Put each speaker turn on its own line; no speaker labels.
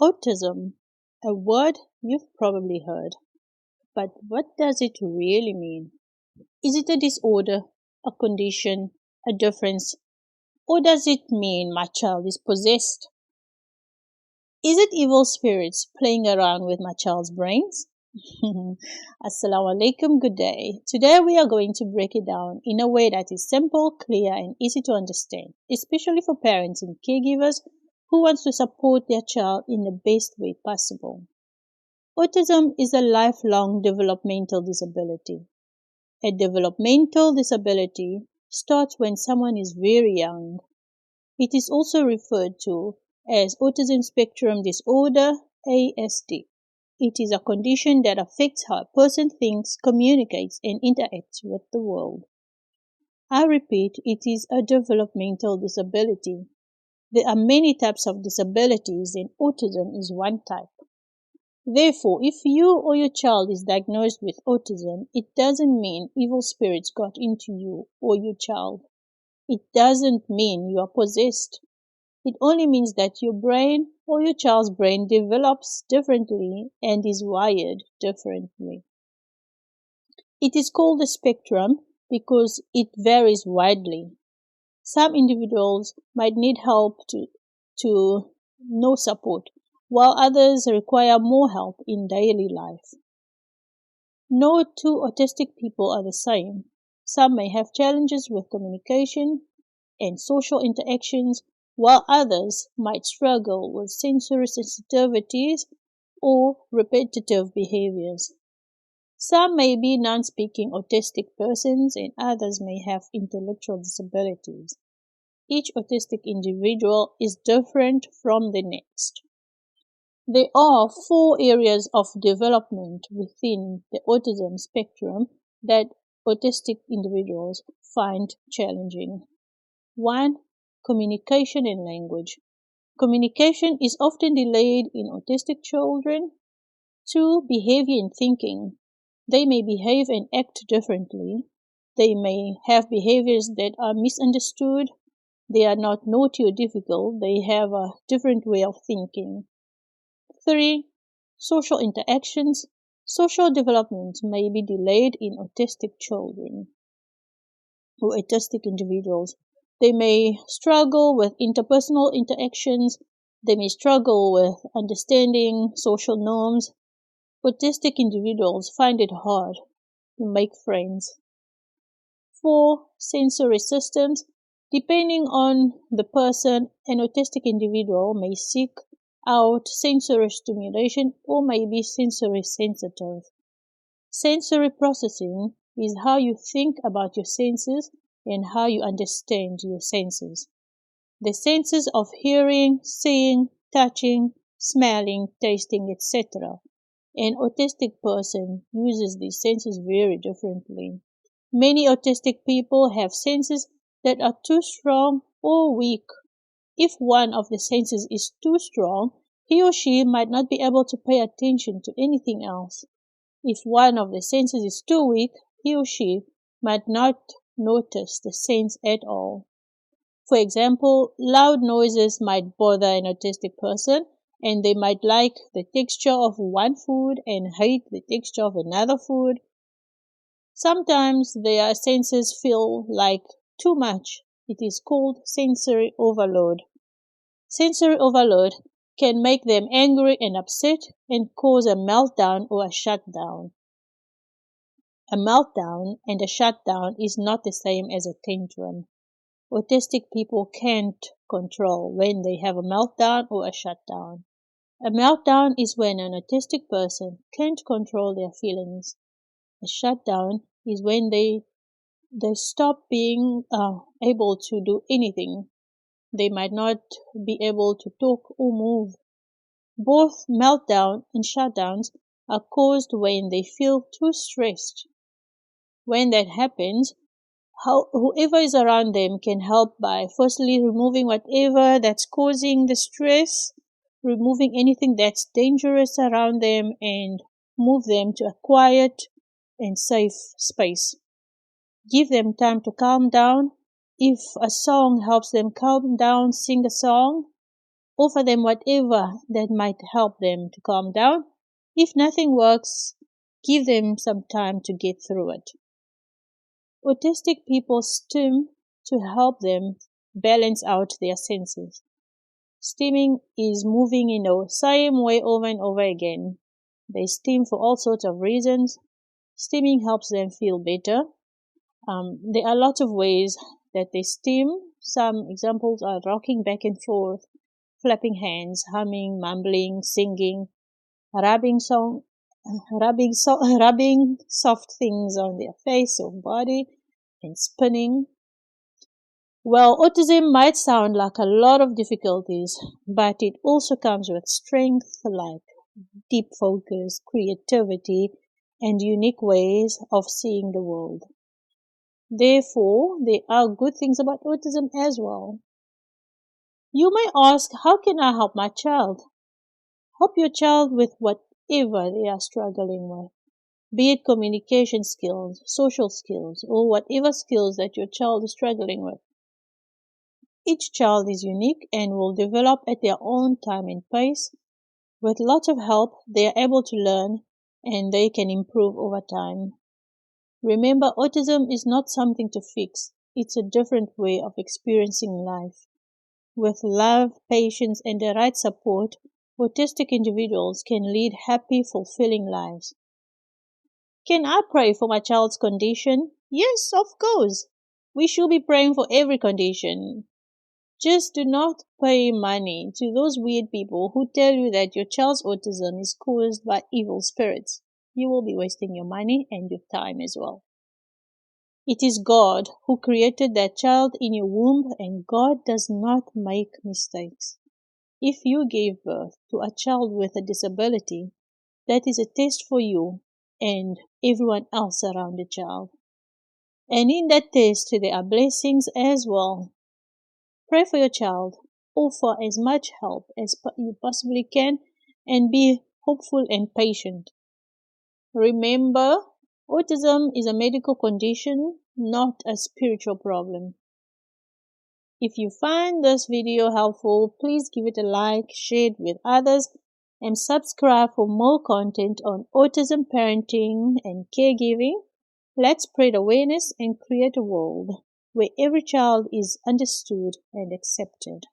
Autism, a word you've probably heard, but what does it really mean? Is it a disorder, a condition, a difference, or does it mean my child is possessed? Is it evil spirits playing around with my child's brains? Assalamu alaikum, good day. Today we are going to break it down in a way that is simple, clear, and easy to understand, especially for parents and caregivers who want to support their child in the best way possible. Autism is a lifelong developmental disability. A developmental disability starts when someone is very young. It is also referred to as Autism Spectrum Disorder, ASD. It is a condition that affects how a person thinks, communicates, and interacts with the world. I repeat, it is a developmental disability. There are many types of disabilities, and autism is one type. Therefore, if you or your child is diagnosed with autism, it doesn't mean evil spirits got into you or your child. It doesn't mean you are possessed. It only means that your brain or your child's brain develops differently and is wired differently. It is called a spectrum because it varies widely. Some individuals might need help to no support, while others require more help in daily life. No two autistic people are the same. Some may have challenges with communication and social interactions, while others might struggle with sensory sensitivities or repetitive behaviors. Some may be non-speaking autistic persons and others may have intellectual disabilities. Each autistic individual is different from the next. There are 4 areas of development within the autism spectrum that autistic individuals find challenging. 1. Communication and language. Communication is often delayed in autistic children. 2. Behavior and thinking. They may behave and act differently. They may have behaviors that are misunderstood. They are not naughty or difficult. They have a different way of thinking. 3. Social interactions. Social development may be delayed in autistic children or autistic individuals. They may struggle with interpersonal interactions. They may struggle with understanding social norms. Autistic individuals find it hard to make friends. 4. Sensory systems. Depending on the person, an autistic individual may seek out sensory stimulation or may be sensory sensitive. Sensory processing is how you think about your senses and how you understand your senses. The senses of hearing, seeing, touching, smelling, tasting, etc. An autistic person uses these senses very differently. Many autistic people have senses that are too strong or weak. If one of the senses is too strong, he or she might not be able to pay attention to anything else. If one of the senses is too weak, he or she might not notice the sense at all. For example, loud noises might bother an autistic person, and they might like the texture of one food and hate the texture of another food. Sometimes their senses feel like too much. It is called sensory overload. Sensory overload can make them angry and upset and cause a meltdown or a shutdown. A meltdown and a shutdown is not the same as a tantrum. Autistic people can't control when they have a meltdown or a shutdown. A meltdown is when an autistic person can't control their feelings. A shutdown is when they stop being able to do anything. They might not be able to talk or move. Both meltdown and shutdowns are caused when they feel too stressed. When that happens, whoever is around them can help by firstly removing whatever that's causing the stress, removing anything that's dangerous around them, and move them to a quiet and safe space. Give them time to calm down. If a song helps them calm down, sing a song. Offer them whatever that might help them to calm down. If nothing works, give them some time to get through it. Autistic people stim to help them balance out their senses. Stimming is moving in the same way over and over again. They stim for all sorts of reasons. Stimming helps them feel better. There are lots of ways that they stim. Some examples are rocking back and forth, flapping hands, humming, mumbling, singing, rubbing soft things on their face or body, and spinning. Well, autism might sound like a lot of difficulties, but it also comes with strength like deep focus, creativity, and unique ways of seeing the world. Therefore, there are good things about autism as well. You may ask, how can I help my child? Help your child with whatever they are struggling with, be it communication skills, social skills, or whatever skills that your child is struggling with. Each child is unique and will develop at their own time and pace. With lots of help, they are able to learn and they can improve over time. Remember, autism is not something to fix. It's a different way of experiencing life. With love, patience, and the right support, autistic individuals can lead happy, fulfilling lives. Can I pray for my child's condition? Yes, of course. We should be praying for every condition. Just do not pay money to those weird people who tell you that your child's autism is caused by evil spirits. You will be wasting your money and your time as well. It is God who created that child in your womb, and God does not make mistakes. If you gave birth to a child with a disability, that is a test for you and everyone else around the child. And in that test, there are blessings as well. Pray for your child, offer as much help as you possibly can, and be hopeful and patient. Remember, autism is a medical condition, not a spiritual problem. If you find this video helpful, please give it a like, share it with others, and subscribe for more content on autism parenting and caregiving. Let's spread awareness and create a world where every child is understood and accepted.